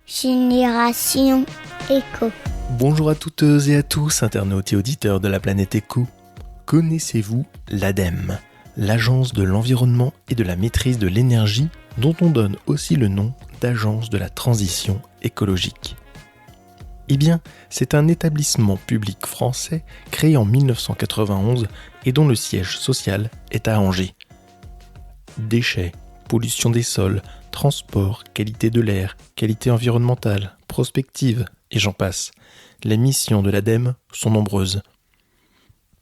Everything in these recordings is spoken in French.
Génération Éco. Bonjour à toutes et à tous, internautes et auditeurs de la planète Éco. Connaissez-vous l'ADEME, l'Agence de l'environnement et de la maîtrise de l'énergie, dont on donne aussi le nom d'Agence de la transition écologique? Eh bien, c'est un établissement public français créé en 1991 et dont le siège social est à Angers. Déchets, pollution des sols, transport, qualité de l'air, qualité environnementale, prospective, et j'en passe. Les missions de l'ADEME sont nombreuses.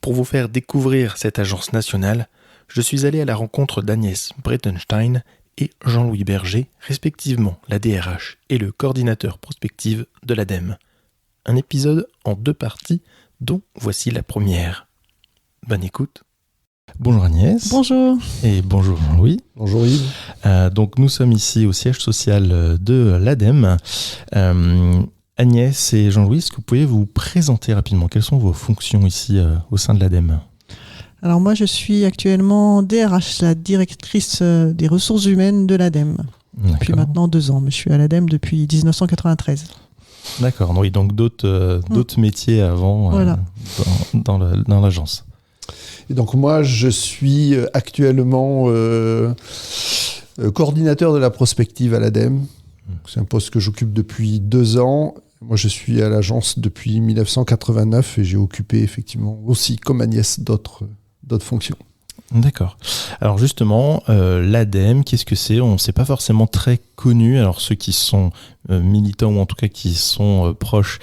Pour vous faire découvrir cette agence nationale, je suis allé à la rencontre d'Agnès Breitenstein et Jean-Louis Berger, respectivement la DRH et le coordinateur prospective de l'ADEME. Un épisode en 2 parties, dont voici la première. Bonne écoute. Bonjour Agnès. Bonjour. Et bonjour Jean-Louis. Bonjour Yves. Donc nous sommes ici au siège social de l'ADEME. Agnès et Jean-Louis, est-ce que vous pouvez vous présenter rapidement? Quelles sont vos fonctions ici au sein de l'ADEME? Alors moi je suis actuellement DRH, la directrice des ressources humaines de l'ADEME. Depuis maintenant 2 ans, mais je suis à l'ADEME depuis 1993. D'accord, oui, donc d'autres métiers avant voilà. dans l'agence. Et donc moi, je suis actuellement coordinateur de la prospective à l'ADEME. C'est un poste que j'occupe depuis 2 ans. Moi, je suis à l'agence depuis 1989 et j'ai occupé effectivement aussi, comme Agnès, d'autres fonctions. D'accord. Alors justement, l'ADEME, qu'est-ce que c'est? On ne sait pas forcément très connu. Alors ceux qui sont militants ou en tout cas qui sont proches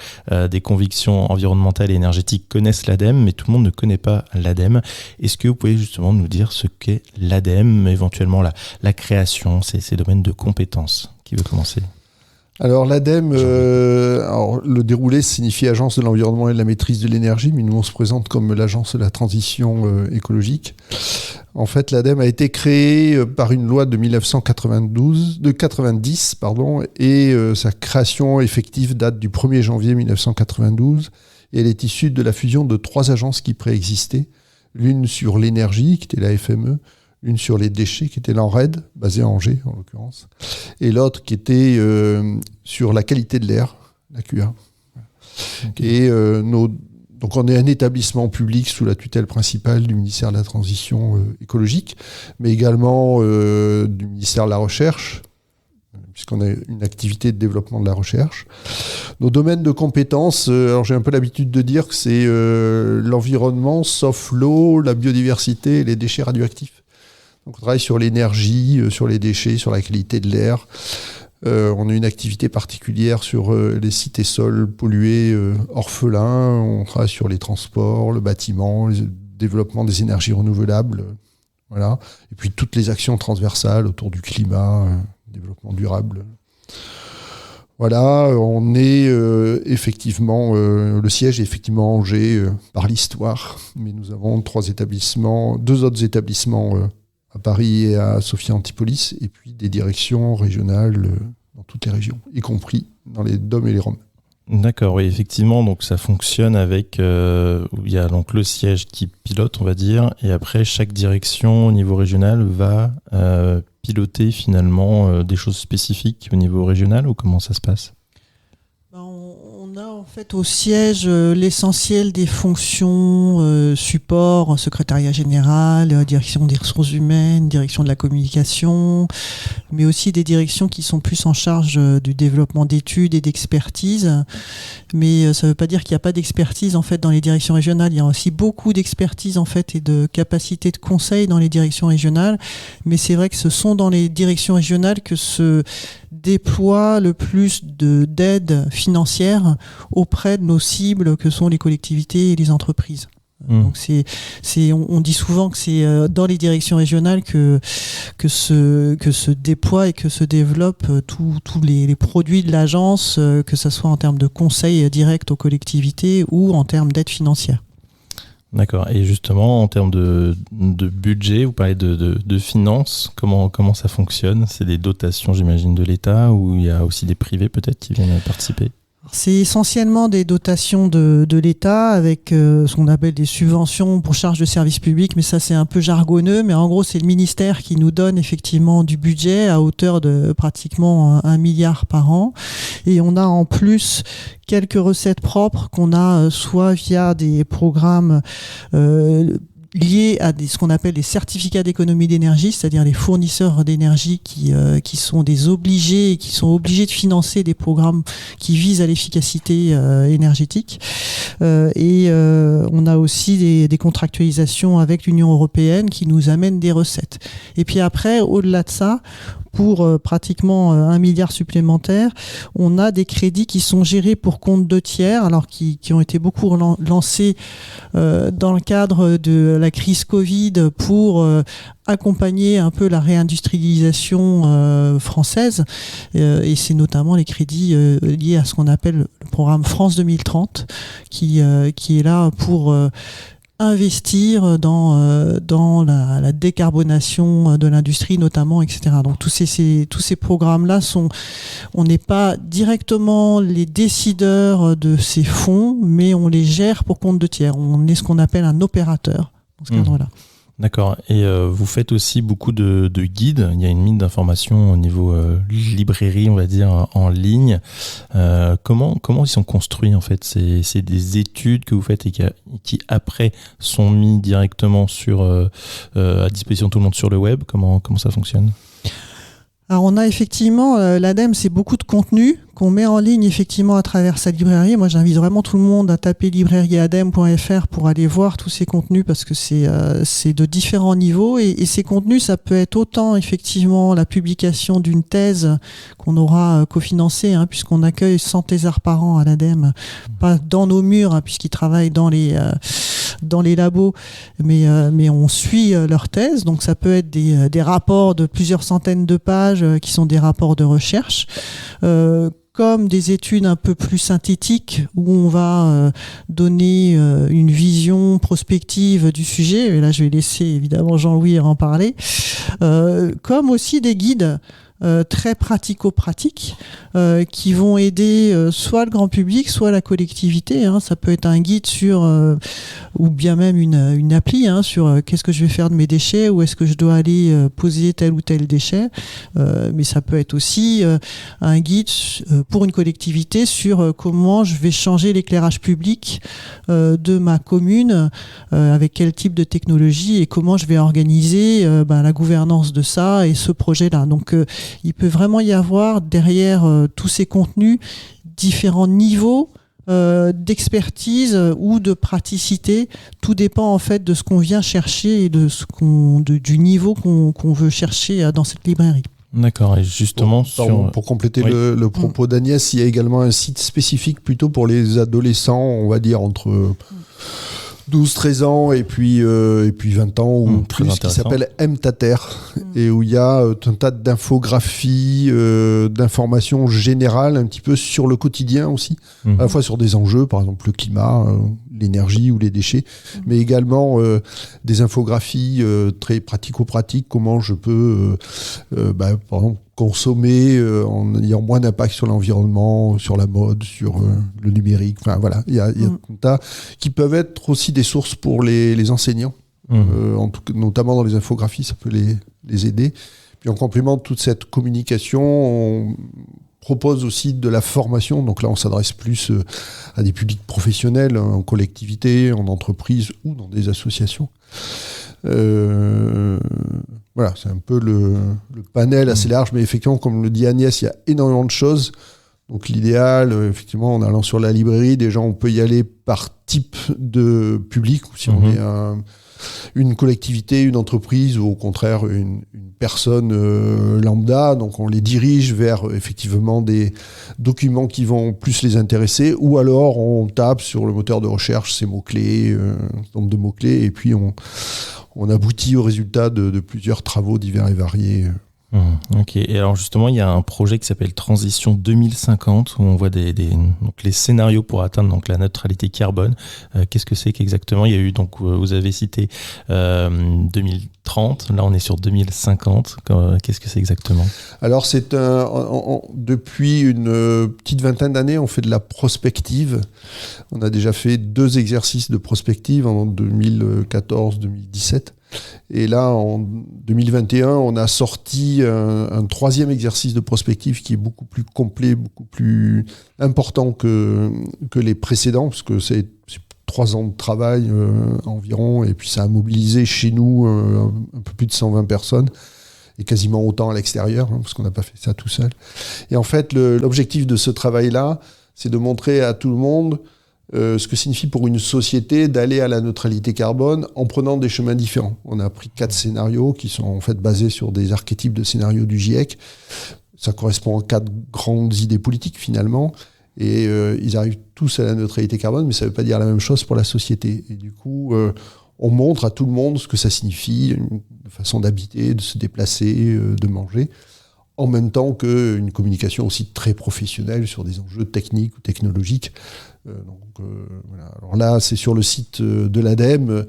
des convictions environnementales et énergétiques connaissent l'ADEME, mais tout le monde ne connaît pas l'ADEME. Est-ce que vous pouvez justement nous dire ce qu'est l'ADEME, éventuellement la création, ces domaines de compétences? Qui veut commencer? Alors l'ADEME, le déroulé signifie Agence de l'environnement et de la maîtrise de l'énergie, mais nous on se présente comme l'Agence de la transition écologique. En fait, l'ADEME a été créée par une loi de 90, et sa création effective date du 1er janvier 1992, et elle est issue de la fusion de 3 agences qui préexistaient, l'une sur l'énergie, qui était la FME, une sur les déchets, qui était l'ANRED, basée à Angers en l'occurrence, et l'autre qui était sur la qualité de l'air, la QA. Okay. Et donc on est un établissement public sous la tutelle principale du ministère de la Transition écologique, mais également du ministère de la Recherche, puisqu'on a une activité de développement de la recherche. Nos domaines de compétences, alors j'ai un peu l'habitude de dire que c'est l'environnement, sauf l'eau, la biodiversité et les déchets radioactifs. Donc on travaille sur l'énergie, sur les déchets, sur la qualité de l'air. On a une activité particulière sur les sites et sols pollués, orphelins. On travaille sur les transports, le bâtiment, le développement des énergies renouvelables. Voilà. Et puis toutes les actions transversales autour du climat, développement durable. Voilà, on est effectivement, le siège est effectivement Angers par l'histoire, mais nous avons 2 autres établissements à Paris et à Sophia Antipolis, et puis des directions régionales dans toutes les régions, y compris dans les DOM et les ROM. D'accord, oui, effectivement, donc ça fonctionne avec, il y a donc le siège qui pilote, on va dire, et après chaque direction au niveau régional va piloter finalement des choses spécifiques au niveau régional, ou comment ça se passe? On a en fait au siège l'essentiel des fonctions support, secrétariat général, direction des ressources humaines, direction de la communication, mais aussi des directions qui sont plus en charge du développement d'études et d'expertise. Mais ça ne veut pas dire qu'il n'y a pas d'expertise en fait dans les directions régionales. Il y a aussi beaucoup d'expertise en fait et de capacité de conseil dans les directions régionales. Mais c'est vrai que ce sont dans les directions régionales que se déploie le plus d'aide financière auprès de nos cibles que sont les collectivités et les entreprises. Donc on dit souvent que c'est dans les directions régionales que se déploient et que se développent tous les produits de l'agence, que ce soit en termes de conseils directs aux collectivités ou en termes d'aide financière. D'accord. Et justement, en termes de budget, vous parlez de finances, comment ça fonctionne? C'est des dotations, j'imagine, de l'État, ou il y a aussi des privés peut-être qui viennent participer? C'est essentiellement des dotations de l'État avec ce qu'on appelle des subventions pour charges de service public, mais ça c'est un peu jargonneux, mais en gros c'est le ministère qui nous donne effectivement du budget à hauteur de pratiquement 1 milliard par an, et on a en plus quelques recettes propres qu'on a soit via des programmes liés à ce qu'on appelle des certificats d'économie d'énergie, c'est-à-dire les fournisseurs d'énergie qui sont obligés de financer des programmes qui visent à l'efficacité énergétique. On a aussi des contractualisations avec l'Union européenne qui nous amènent des recettes. Et puis après, au-delà de ça, pour pratiquement 1 milliard supplémentaire, on a des crédits qui sont gérés pour compte de tiers, alors qui ont été beaucoup lancés dans le cadre de la crise Covid pour accompagner un peu la réindustrialisation française, et c'est notamment les crédits liés à ce qu'on appelle le programme France 2030 qui est là pour investir dans la décarbonation de l'industrie notamment, etc. Donc tous ces programmes-là on n'est pas directement les décideurs de ces fonds, mais on les gère pour compte de tiers. On est ce qu'on appelle un opérateur dans ce cadre-là. D'accord. Et vous faites aussi beaucoup de guides. Il y a une mine d'informations au niveau librairie, on va dire, en ligne. Comment ils sont construits en fait? C'est des études que vous faites et qui après sont mis directement à disposition de tout le monde sur le web. Comment ça fonctionne? Alors on a effectivement, l'ADEME, c'est beaucoup de contenu qu'on met en ligne effectivement à travers sa librairie. Moi j'invite vraiment tout le monde à taper librairieadem.fr pour aller voir tous ces contenus, parce que c'est de différents niveaux, et ces contenus, ça peut être autant effectivement la publication d'une thèse qu'on aura cofinancée, puisqu'on accueille 100 thésards par an à l'ADEME, pas dans nos murs, puisqu'ils travaillent dans les labos, mais on suit leur thèse. Donc ça peut être des rapports de plusieurs centaines de pages qui sont des rapports de recherche, comme des études un peu plus synthétiques où on va donner une vision prospective du sujet. Et là, je vais laisser évidemment Jean-Louis en parler. Comme aussi des guides très pratico-pratiques qui vont aider soit le grand public, soit la collectivité. Ça peut être un guide ou bien même une appli sur qu'est-ce que je vais faire de mes déchets, où est-ce que je dois aller poser tel ou tel déchet. Mais ça peut être aussi un guide pour une collectivité sur comment je vais changer l'éclairage public de ma commune, avec quel type de technologie, et comment je vais organiser la gouvernance de ça et ce projet-là. Donc il peut vraiment y avoir derrière tous ces contenus différents niveaux d'expertise ou de praticité. Tout dépend en fait de ce qu'on vient chercher et du niveau qu'on veut chercher dans cette librairie. D'accord, et justement pour compléter le propos d'Agnès, il y a également un site spécifique plutôt pour les adolescents, on va dire entre 12-13 ans et puis 20 ans ou plus, qui s'appelle MTater, et où il y a un tas d'infographies, d'informations générales un petit peu sur le quotidien aussi, à la fois sur des enjeux, par exemple le climat, l'énergie ou les déchets, mais également des infographies très pratico-pratiques, comment je peux, par exemple, consommer en ayant moins d'impact sur l'environnement, sur la mode, sur le numérique. Enfin voilà, il y a un tas qui peuvent être aussi des sources pour les enseignants, notamment dans les infographies, ça peut les aider. Puis en complément de toute cette communication, on propose aussi de la formation. Donc là, on s'adresse plus à des publics professionnels, en collectivité, en entreprise ou dans des associations. Voilà, c'est un peu le panel assez large, mais effectivement, comme le dit Agnès, il y a énormément de choses. Donc l'idéal, effectivement, en allant sur la librairie, déjà on peut y aller par type de public, ou si on est une collectivité, une entreprise, ou au contraire une personne lambda, donc on les dirige vers effectivement des documents qui vont plus les intéresser, ou alors on tape sur le moteur de recherche ces mots-clés, un nombre de mots-clés, et puis on aboutit au résultat de plusieurs travaux divers et variés. Ok. Et alors justement, il y a un projet qui s'appelle Transition 2050 où on voit donc les scénarios pour atteindre donc la neutralité carbone. Qu'est-ce que c'est qu'exactement ? Il y a eu donc vous avez cité 2030. Là, on est sur 2050. Qu'est-ce que c'est exactement ? Alors depuis une petite vingtaine d'années, on fait de la prospective. On a déjà fait 2 exercices de prospective en 2014-2017. Et là, en 2021, on a sorti un 3e exercice de prospective qui est beaucoup plus complet, beaucoup plus important que les précédents, parce que c'est 3 ans de travail environ, et puis ça a mobilisé chez nous un peu plus de 120 personnes, et quasiment autant à l'extérieur, parce qu'on n'a pas fait ça tout seul. Et en fait, l'objectif de ce travail-là, c'est de montrer à tout le monde ce que signifie pour une société d'aller à la neutralité carbone en prenant des chemins différents. On a pris 4 scénarios qui sont en fait basés sur des archétypes de scénarios du GIEC. Ça correspond à 4 grandes idées politiques finalement. Et ils arrivent tous à la neutralité carbone, mais ça ne veut pas dire la même chose pour la société. Et du coup, on montre à tout le monde ce que ça signifie, une façon d'habiter, de se déplacer, de manger, en même temps qu'une communication aussi très professionnelle sur des enjeux techniques ou technologiques. Voilà. Alors là, c'est sur le site de l'ADEME.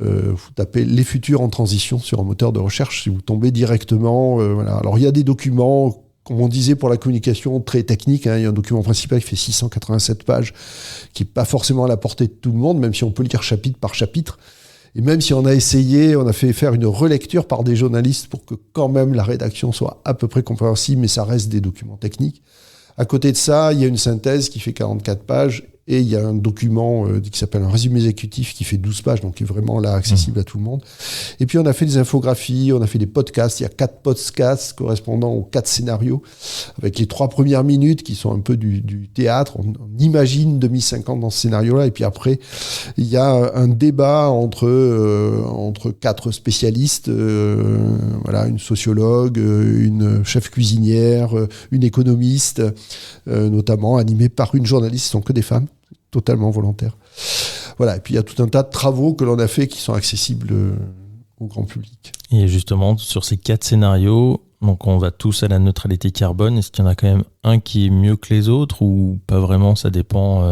Vous tapez les futurs en transition sur un moteur de recherche, si vous tombez directement. Voilà. Alors il y a des documents, comme on disait pour la communication, très techniques. Il y a un document principal qui fait 687 pages, qui n'est pas forcément à la portée de tout le monde, même si on peut lire chapitre par chapitre. Et même si on a essayé, on a fait faire une relecture par des journalistes pour que quand même la rédaction soit à peu près compréhensible, mais ça reste des documents techniques. À côté de ça, il y a une synthèse qui fait 44 pages et il y a un document qui s'appelle un résumé exécutif qui fait 12 pages, donc qui est vraiment là accessible à tout le monde. Et puis on a fait des infographies, on a fait des podcasts. Il y a 4 podcasts correspondant aux 4 scénarios, avec les 3 premières minutes qui sont un peu du théâtre. On imagine 2050 dans ce scénario-là. Et puis après, il y a un débat entre 4 spécialistes, voilà, une sociologue, une chef cuisinière, une économiste, notamment animée par une journaliste. Ce sont que des femmes, totalement volontaires. Voilà. Et puis il y a tout un tas de travaux que l'on a fait qui sont accessibles au grand public. Et justement, sur ces 4 scénarios, donc on va tous à la neutralité carbone. Est-ce qu'il y en a quand même un qui est mieux que les autres ou pas vraiment ? Ça dépend.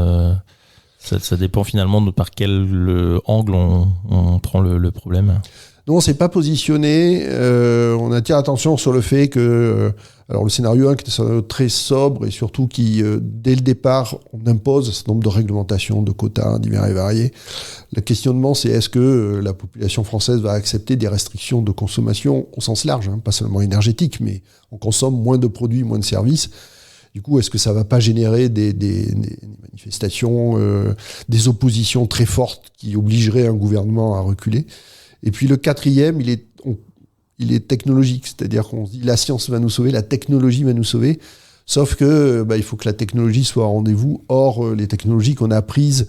Ça dépend finalement de par quel angle on prend le problème. Nous, on ne s'est pas positionné. On attire attention sur le fait que alors le scénario 1 qui est un scénario très sobre et surtout qui, dès le départ, on impose un certain nombre de réglementations, de quotas divers et variés. Le questionnement, c'est est-ce que la population française va accepter des restrictions de consommation au sens large, pas seulement énergétique, mais on consomme moins de produits, moins de services. Du coup, est-ce que ça ne va pas générer des manifestations, des oppositions très fortes qui obligeraient un gouvernement à reculer ? Et puis le 4e, il est technologique, c'est-à-dire qu'on se dit la science va nous sauver, la technologie va nous sauver, sauf que il faut que la technologie soit au rendez-vous. Or, les technologies qu'on a apprises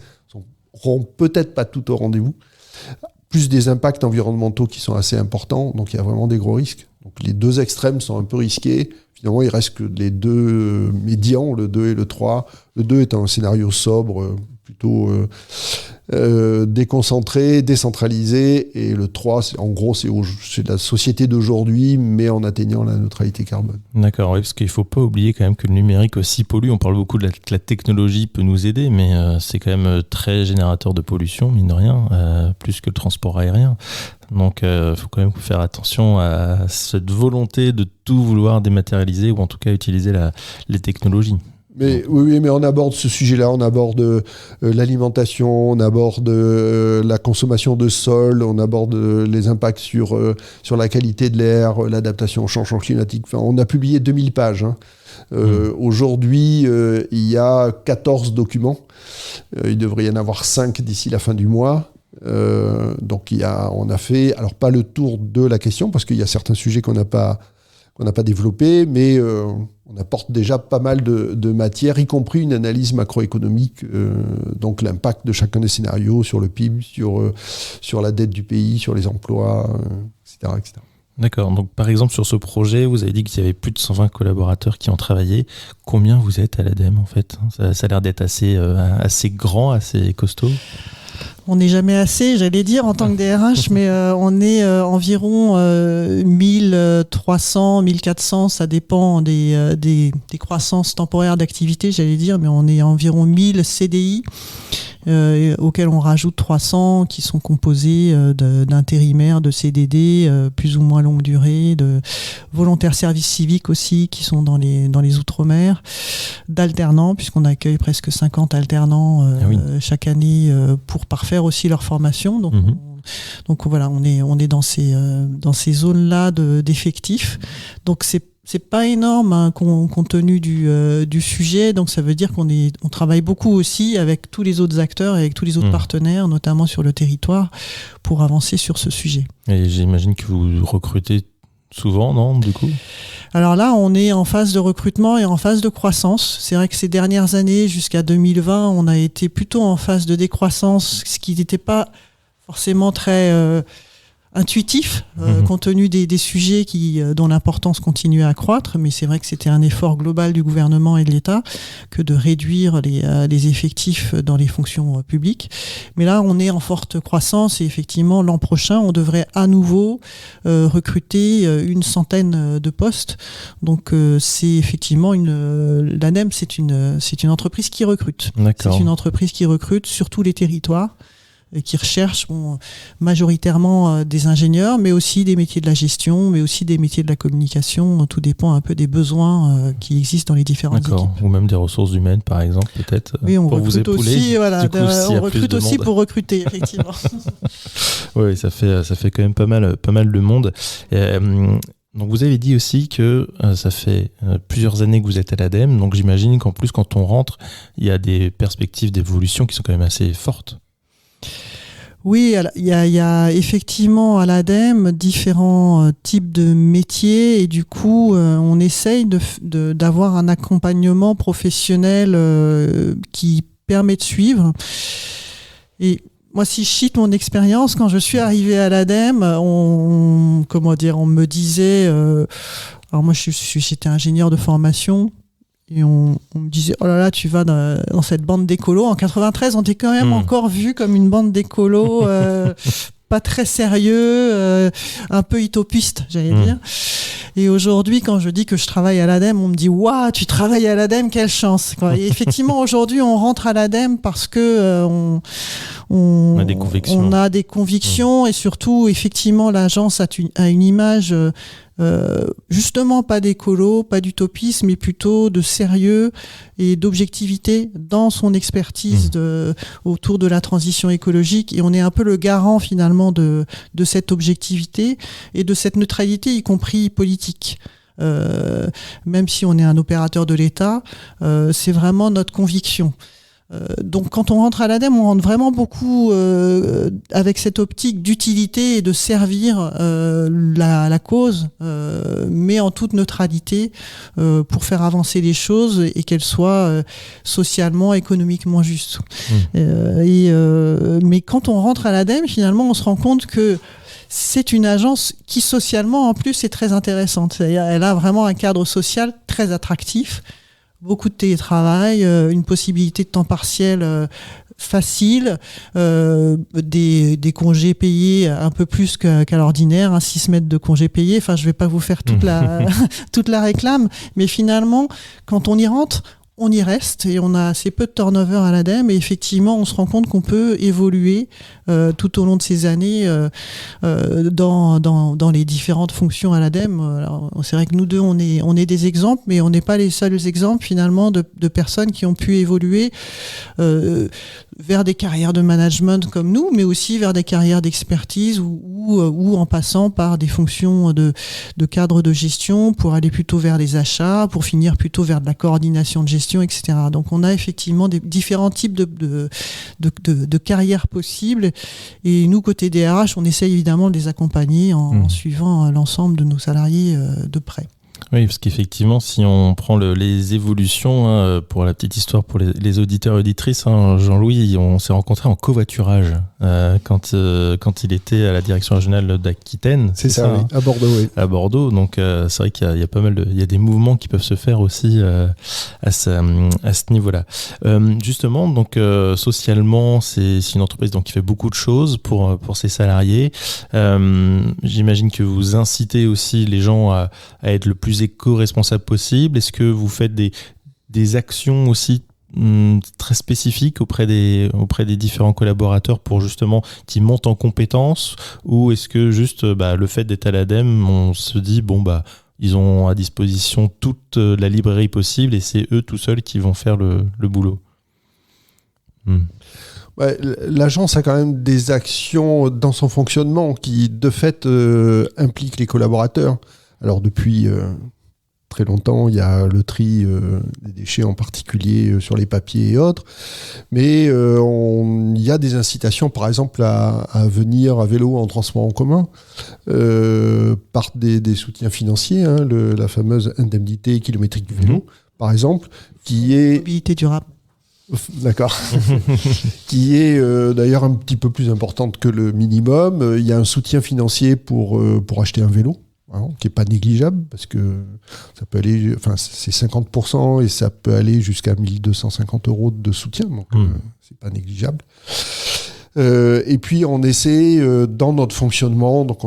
seront peut-être pas toutes au rendez-vous, plus des impacts environnementaux qui sont assez importants, donc il y a vraiment des gros risques. Donc les 2 extrêmes sont un peu risqués. Finalement, il reste que les 2 médians, le 2 et le 3. Le 2 est un scénario sobre, plutôt déconcentré, décentralisé, et le 3, c'est la société d'aujourd'hui, mais en atteignant la neutralité carbone. D'accord, oui, parce qu'il ne faut pas oublier quand même que le numérique aussi pollue. On parle beaucoup que la technologie peut nous aider, mais c'est quand même très générateur de pollution, mine de rien, plus que le transport aérien. Donc il faut quand même faire attention à cette volonté de tout vouloir dématérialiser, ou en tout cas utiliser les technologies. Mais oui, mais on aborde ce sujet-là, on aborde l'alimentation, on aborde la consommation de sol, on aborde les impacts sur la qualité de l'air, l'adaptation au changement climatique. Enfin, on a publié 2000 pages. Aujourd'hui, il y a 14 documents. Il devrait y en avoir 5 d'ici la fin du mois. Donc on a fait, alors pas le tour de la question, parce qu'il y a certains sujets qu'on n'a pas développés, mais on apporte déjà pas mal de matière, y compris une analyse macroéconomique, donc l'impact de chacun des scénarios sur le PIB, sur la dette du pays, sur les emplois, etc., etc. D'accord, donc par exemple sur ce projet, vous avez dit qu'il y avait plus de 120 collaborateurs qui ont travaillé. Combien vous êtes à l'ADEME en fait ? Ça a l'air d'être assez grand, assez costaud. On n'est jamais assez, j'allais dire, en tant que DRH, mais on est environ 1300, 1400, ça dépend des croissances temporaires d'activité, j'allais dire, mais on est environ 1000 CDI auxquels on rajoute 300 qui sont composés d'intérimaires, de CDD, plus ou moins longue durée, de volontaires service civique aussi, qui sont dans les Outre-mer, d'alternants, puisqu'on accueille presque 50 alternants chaque année pour parfaire aussi leur formation. Donc voilà, on est dans ces zones-là d'effectifs. Donc c'est pas énorme hein, compte tenu du sujet, donc ça veut dire qu'on travaille beaucoup aussi avec tous les autres acteurs et avec tous les autres partenaires, notamment sur le territoire, pour avancer sur ce sujet. Et j'imagine que vous recrutez souvent, non, du coup ? Alors là, on est en phase de recrutement et en phase de croissance. C'est vrai que ces dernières années, jusqu'à 2020, on a été plutôt en phase de décroissance, ce qui n'était pas forcément très intuitif, compte tenu des sujets dont l'importance continuait à croître, mais c'est vrai que c'était un effort global du gouvernement et de l'État que de réduire les effectifs dans les fonctions publiques. Mais là, on est en forte croissance et effectivement, l'an prochain, on devrait à nouveau recruter une centaine de postes. Donc, c'est effectivement l'ADEME, c'est une entreprise qui recrute. D'accord. C'est une entreprise qui recrute sur tous les territoires, et qui recherchent majoritairement des ingénieurs, mais aussi des métiers de la gestion, mais aussi des métiers de la communication. Tout dépend un peu des besoins qui existent dans les différentes équipes. Ou même des ressources humaines, par exemple, peut-être. Oui, on pour recrute vous épauler. Aussi, voilà, on recrute aussi pour recruter, effectivement. Oui, ça fait quand même pas mal de monde. Donc vous avez dit aussi que ça fait plusieurs années que vous êtes à l'ADEME, donc j'imagine qu'en plus, quand on rentre, il y a des perspectives d'évolution qui sont quand même assez fortes. Oui, il y a effectivement à l'ADEME différents types de métiers et du coup, on essaye d'avoir un accompagnement professionnel qui permet de suivre. Et moi, si je cite mon expérience, quand je suis arrivée à l'ADEME, on me disait... alors moi, j'étais ingénieur de formation. Et on me disait, oh là là, tu vas dans cette bande d'écolos. En 93, on était quand même encore vu comme une bande d'écolos, pas très sérieux, un peu utopiste, j'allais dire. Et aujourd'hui, quand je dis que je travaille à l'ADEME, on me dit, waouh, tu travailles à l'ADEME, quelle chance, quoi. Et effectivement, aujourd'hui, on rentre à l'ADEME parce que on a des convictions et surtout, effectivement, l'agence a une image justement pas d'écolo, pas d'utopisme, mais plutôt de sérieux et d'objectivité dans son expertise autour de la transition écologique. Et on est un peu le garant finalement de cette objectivité et de cette neutralité, y compris politique. Même si on est un opérateur de l'État, c'est vraiment notre conviction. Donc quand on rentre à l'ADEME, on rentre vraiment beaucoup avec cette optique d'utilité et de servir la cause, mais en toute neutralité pour faire avancer les choses et qu'elles soient socialement, économiquement justes. Mais quand on rentre à l'ADEME, finalement, on se rend compte que c'est une agence qui socialement en plus est très intéressante. C'est-à-dire, elle a vraiment un cadre social très attractif. Beaucoup de télétravail, une possibilité de temps partiel facile, des congés payés un peu plus qu'à l'ordinaire, 6 semaines de congés payés. Enfin, je vais pas vous faire toute la réclame, mais finalement, quand on y rentre, on y reste et on a assez peu de turnover à l'ADEME et effectivement on se rend compte qu'on peut évoluer tout au long de ces années dans les différentes fonctions à l'ADEME. Alors, c'est vrai que nous deux on est des exemples, mais on n'est pas les seuls exemples finalement de personnes qui ont pu évoluer vers des carrières de management comme nous, mais aussi vers des carrières d'expertise ou en passant par des fonctions de cadre de gestion pour aller plutôt vers les achats, pour finir plutôt vers de la coordination de gestion, etc. Donc on a effectivement des différents types de carrières possibles et nous, côté DRH, on essaye évidemment de les accompagner en suivant l'ensemble de nos salariés de près. Oui, parce qu'effectivement, si on prend les évolutions, pour la petite histoire, pour les auditeurs et auditrices, Jean-Louis, on s'est rencontrés en covoiturage quand il était à la direction régionale d'Aquitaine. C'est ça, oui. À Bordeaux, oui. À Bordeaux, donc c'est vrai qu'il y a pas mal il y a des mouvements qui peuvent se faire aussi à ce niveau-là. Justement, donc socialement, c'est une entreprise donc qui fait beaucoup de choses pour ses salariés. J'imagine que vous incitez aussi les gens à être le plus éco-responsable possible. Est-ce que vous faites des actions aussi très spécifiques auprès des différents collaborateurs pour justement qu'ils montent en compétences, ou est-ce que juste le fait d'être à l'ADEME, on se dit ils ont à disposition toute la librairie possible et c'est eux tout seuls qui vont faire le boulot? Ouais, l'agence a quand même des actions dans son fonctionnement qui, de fait, impliquent les collaborateurs. Alors, depuis très longtemps, il y a le tri des déchets, en particulier sur les papiers et autres. Mais il y a des incitations, par exemple, à venir à vélo en transport en commun par des soutiens financiers, la fameuse indemnité kilométrique du vélo, par exemple, qui est... Mobilité durable. D'accord. Qui est d'ailleurs un petit peu plus importante que le minimum. Il y a un soutien financier pour acheter un vélo, qui n'est pas négligeable, parce que ça peut aller, c'est 50% et ça peut aller jusqu'à 1 250 € de soutien, donc c'est pas négligeable. Et puis on essaie dans notre fonctionnement, donc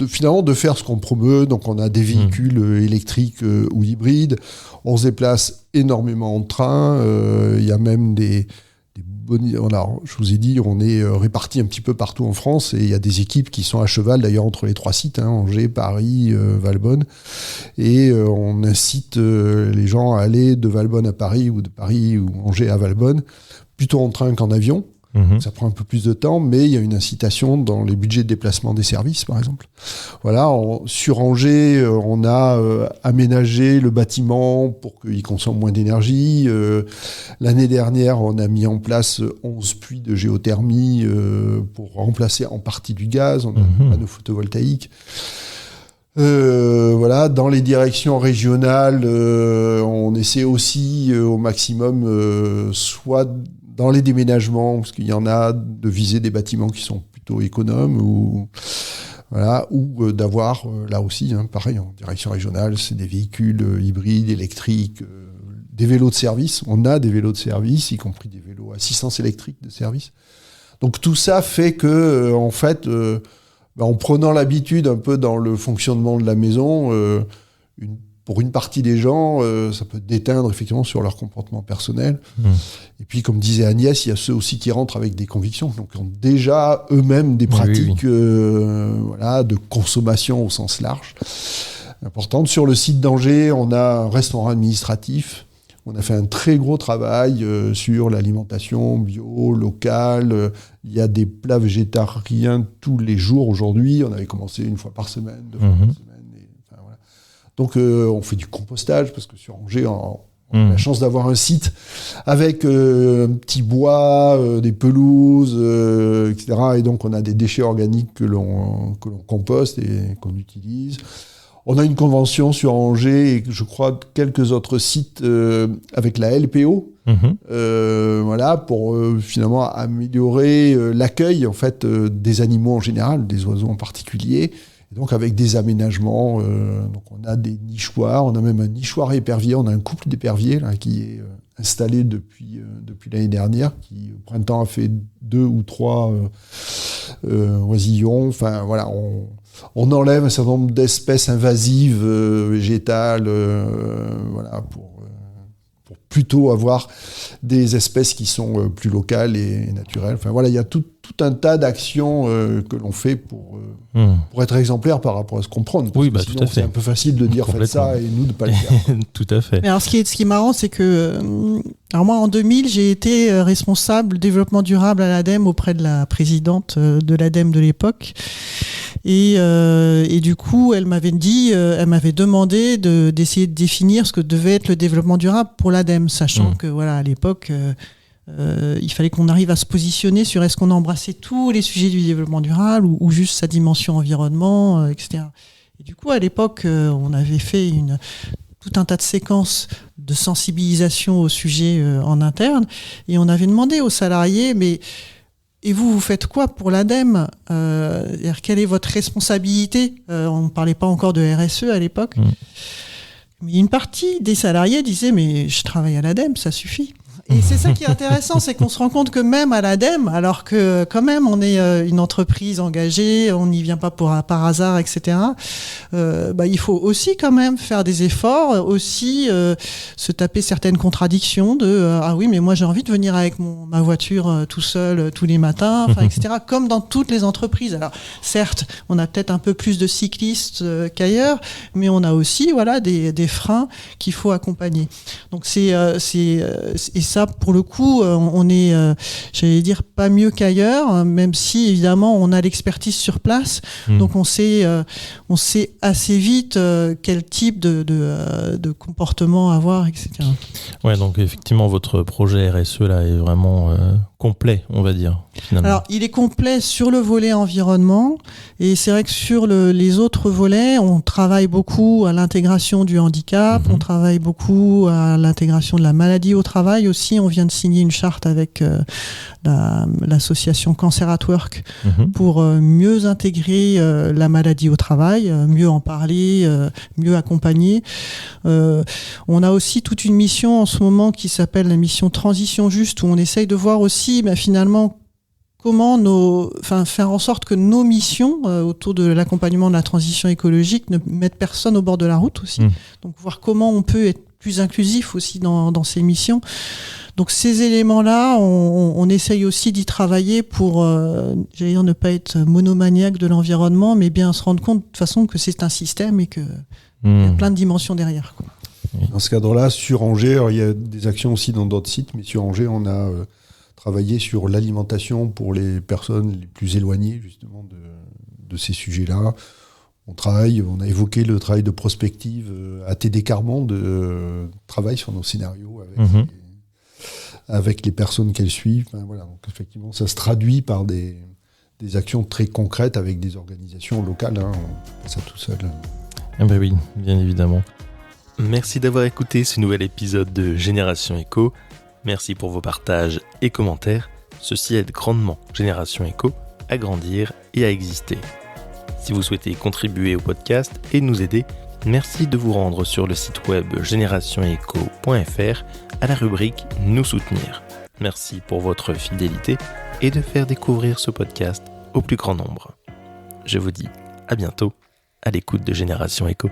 finalement de faire ce qu'on promeut. Donc on a des véhicules électriques ou hybrides. On se déplace énormément en train. Il y a même des bonnes. Je vous ai dit, on est répartis un petit peu partout en France et il y a des équipes qui sont à cheval d'ailleurs entre les 3 sites, Angers, Paris, Valbonne. Et on incite les gens à aller de Valbonne à Paris ou de Paris ou Angers à Valbonne, plutôt en train qu'en avion. Ça prend un peu plus de temps, mais il y a une incitation dans les budgets de déplacement des services, par exemple. Voilà, sur Angers, on a aménagé le bâtiment pour qu'il consomme moins d'énergie. L'année dernière, on a mis en place 11 puits de géothermie pour remplacer en partie du gaz. On a un panneau photovoltaïque. Dans les directions régionales, on essaie aussi au maximum, soit dans les déménagements, parce qu'il y en a, de viser des bâtiments qui sont plutôt économes, ou d'avoir, là aussi, pareil, en direction régionale, c'est des véhicules hybrides, électriques, des vélos de service. On a des vélos de service, y compris des vélos à assistance électrique de service. Donc tout ça fait que, en fait, en prenant l'habitude un peu dans le fonctionnement de la maison, pour une partie des gens, ça peut déteindre effectivement sur leur comportement personnel. Et puis, comme disait Agnès, il y a ceux aussi qui rentrent avec des convictions, donc qui ont déjà eux-mêmes des pratiques de consommation au sens large importantes. Sur le site d'Angers, on a un restaurant administratif. On a fait un très gros travail sur l'alimentation bio, locale. Il y a des plats végétariens tous les jours aujourd'hui. On avait commencé 1 fois par semaine, 2 fois par semaine. Donc on fait du compostage, parce que sur Angers, on a la chance d'avoir un site avec un petit bois, des pelouses, etc. Et donc on a des déchets organiques que l'on composte et qu'on utilise. On a une convention sur Angers et je crois quelques autres sites avec la LPO, pour finalement améliorer l'accueil en fait des animaux en général, des oiseaux en particulier. Et donc avec des aménagements, donc on a des nichoirs, on a même un nichoir épervier, on a un couple d'éperviers là, qui est installé depuis l'année dernière, qui au printemps a fait 2 ou 3 oisillons. Enfin voilà, on enlève un certain nombre d'espèces invasives végétales, pour plutôt avoir des espèces qui sont plus locales et naturelles. Enfin voilà, il y a tout un tas d'actions que l'on fait pour être exemplaire par rapport à ce qu'on prône. Oui, tout à fait. C'est un peu facile de dire faites ça et nous de pas le faire. Tout à fait. Mais alors ce qui est marrant, c'est que moi en 2000, j'ai été responsable développement durable à l'ADEME auprès de la présidente de l'ADEME de l'époque. Et du coup, elle m'avait demandé d'essayer de définir ce que devait être le développement durable pour l'ADEME, sachant que à l'époque, il fallait qu'on arrive à se positionner sur est-ce qu'on embrassait tous les sujets du développement durable ou juste sa dimension environnement, etc. Et du coup, à l'époque, on avait fait tout un tas de séquences de sensibilisation au sujet en interne, et on avait demandé aux salariés, mais et vous faites quoi pour l'ADEME ? Quelle est votre responsabilité ? On ne parlait pas encore de RSE à l'époque. Mais une partie des salariés disait, mais je travaille à l'ADEME, ça suffit. Et c'est ça qui est intéressant, c'est qu'on se rend compte que même à l'ADEME, alors que quand même on est une entreprise engagée, on n'y vient pas par hasard, etc. Il faut aussi quand même faire des efforts, aussi se taper certaines contradictions de ah oui mais moi j'ai envie de venir avec ma voiture tout seul tous les matins, etc. Comme dans toutes les entreprises. Alors certes, on a peut-être un peu plus de cyclistes qu'ailleurs, mais on a aussi des freins qu'il faut accompagner. Donc et ça, pour le coup, on est, j'allais dire, pas mieux qu'ailleurs, même si, évidemment, on a l'expertise sur place. Donc, on sait assez vite quel type de comportement avoir, etc. Ouais, donc, effectivement, votre projet RSE, là, est vraiment complet, on va dire, finalement. Alors, il est complet sur le volet environnement. Et c'est vrai que sur les autres volets, on travaille beaucoup à l'intégration du handicap, on travaille beaucoup à l'intégration de la maladie au travail aussi. On vient de signer une charte avec l'association Cancer at Work pour mieux intégrer la maladie au travail, mieux en parler, mieux accompagner. On a aussi toute une mission en ce moment qui s'appelle la mission Transition Juste, où on essaye de voir aussi finalement comment faire en sorte que nos missions autour de l'accompagnement de la transition écologique ne mettent personne au bord de la route aussi. Donc voir comment on peut être plus inclusif aussi dans ces missions. Donc ces éléments-là, on essaye aussi d'y travailler pour, j'allais dire, ne pas être monomaniaque de l'environnement, mais bien se rendre compte de toute façon que c'est un système et qu'il y a plein de dimensions derrière, quoi. Dans ce cadre-là, sur Angers, alors, il y a des actions aussi dans d'autres sites, mais sur Angers, on a travaillé sur l'alimentation pour les personnes les plus éloignées justement de ces sujets-là. On a évoqué le travail de prospective. ATD Carmonde travaille sur nos scénarios avec les personnes qu'elles suivent. Voilà. Donc effectivement, ça se traduit par des actions très concrètes avec des organisations locales. On fait ça tout seul. Ah bah oui, bien évidemment. Merci d'avoir écouté ce nouvel épisode de Génération Éco. Merci pour vos partages et commentaires. Ceci aide grandement Génération Éco à grandir et à exister. Si vous souhaitez contribuer au podcast et nous aider, merci de vous rendre sur le site web generationeco.fr à la rubrique « Nous soutenir ». Merci pour votre fidélité et de faire découvrir ce podcast au plus grand nombre. Je vous dis à bientôt à l'écoute de Génération Éco.